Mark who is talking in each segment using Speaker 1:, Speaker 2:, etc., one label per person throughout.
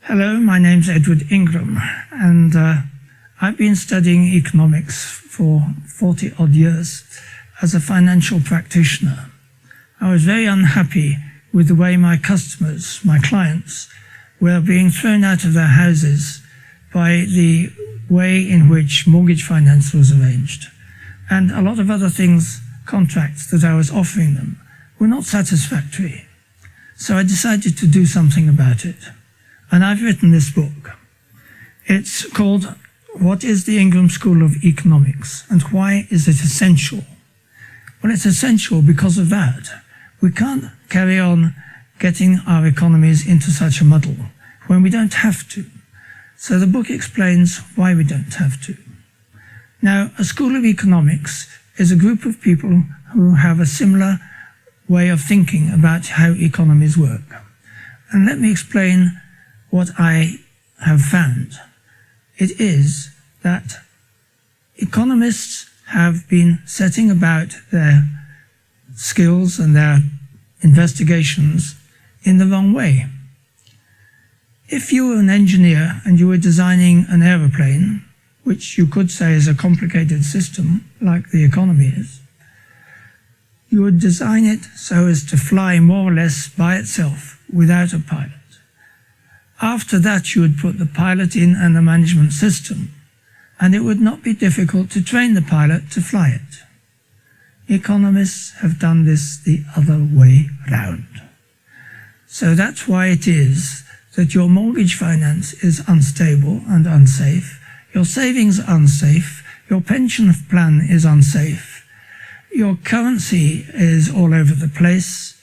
Speaker 1: Hello, my name's Edward Ingram, and I've been studying economics for 40-odd years as a financial practitioner. I was very unhappy with the way my customers, my clients, were being thrown out of their houses by the way in which mortgage finance was arranged. And a lot of other things, contracts that I was offering them, were not satisfactory. So I decided to do something about it. And I've written this book. It's called What is the Ingram School of Economics and Why is it Essential? Well, it's essential because of that. We can't carry on getting our economies into such a muddle when we don't have to. So the book explains why we don't have to. Now, a school of economics is a group of people who have a similar way of thinking about how economies work. And let me explain what I have found. It is that economists have been setting about their skills and their investigations in the wrong way. If you were an engineer and you were designing an aeroplane, which you could say is a complicated system like the economy is, you would design it so as to fly more or less by itself without a pilot. After that, you would put the pilot in and the management system, and it would not be difficult to train the pilot to fly it. Economists have done this the other way round. So that's why it is that your mortgage finance is unstable and unsafe, your savings are unsafe, your pension plan is unsafe, your currency is all over the place,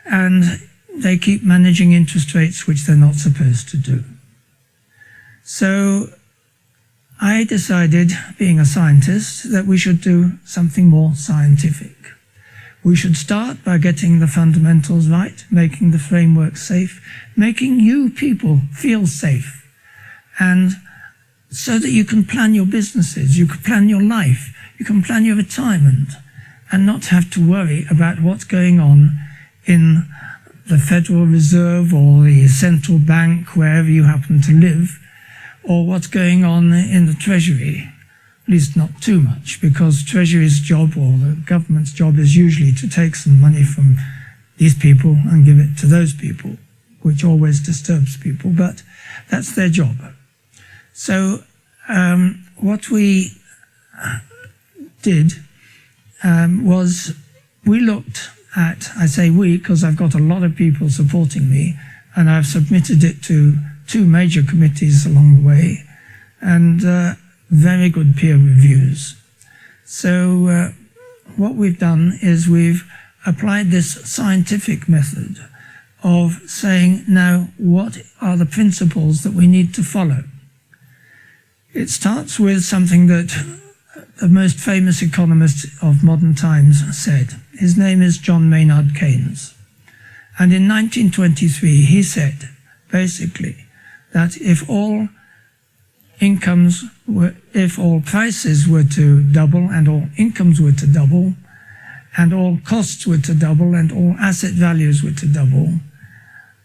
Speaker 1: and they keep managing interest rates which they're not supposed to do. So I decided, being a scientist, that we should do something more scientific. We should start by getting the fundamentals right, making the framework safe, making you people feel safe, and so that you can plan your businesses, you can plan your life, you can plan your retirement, and not have to worry about what's going on in the Federal Reserve or the central bank, wherever you happen to live, or what's going on in the Treasury. At least not too much, because Treasury's job or the government's job is usually to take some money from these people and give it to those people, which always disturbs people, but that's their job. So what we did was we looked at, I say we because I've got a lot of people supporting me, and I've submitted it to 2 major committees along the way, and very good peer reviews. So what we've done is we've applied this scientific method of saying, now, what are the principles that we need to follow? It starts with something that the most famous economist of modern times said. His name is John Maynard Keynes. And in 1923, he said, basically, that if all prices were to double and all incomes were to double, and all costs were to double and all asset values were to double,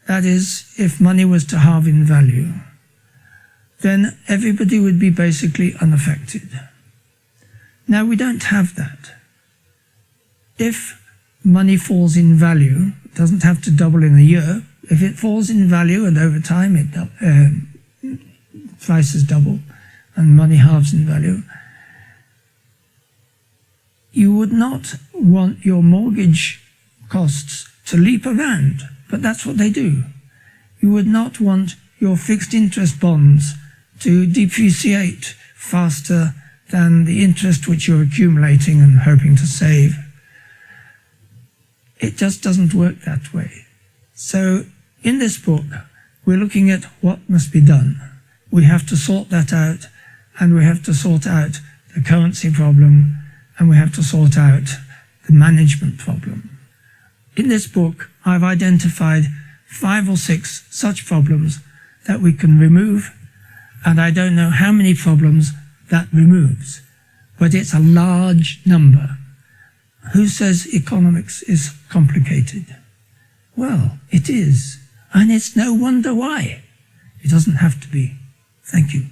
Speaker 1: that is, if money was to halve in value, then everybody would be basically unaffected. Now, we don't have that. If money falls in value, it doesn't have to double in a year. If it falls in value and over time prices double and money halves in value, you would not want your mortgage costs to leap around, but that's what they do. You would not want your fixed interest bonds to depreciate faster than the interest which you're accumulating and hoping to save. It just doesn't work that way. So in this book, we're looking at what must be done. We have to sort that out, and we have to sort out the currency problem, and we have to sort out the management problem. In this book, I've identified 5 or 6 such problems that we can remove, and I don't know how many problems that removes, but it's a large number. Who says economics is complicated? Well, it is, and it's no wonder why. It doesn't have to be. Thank you.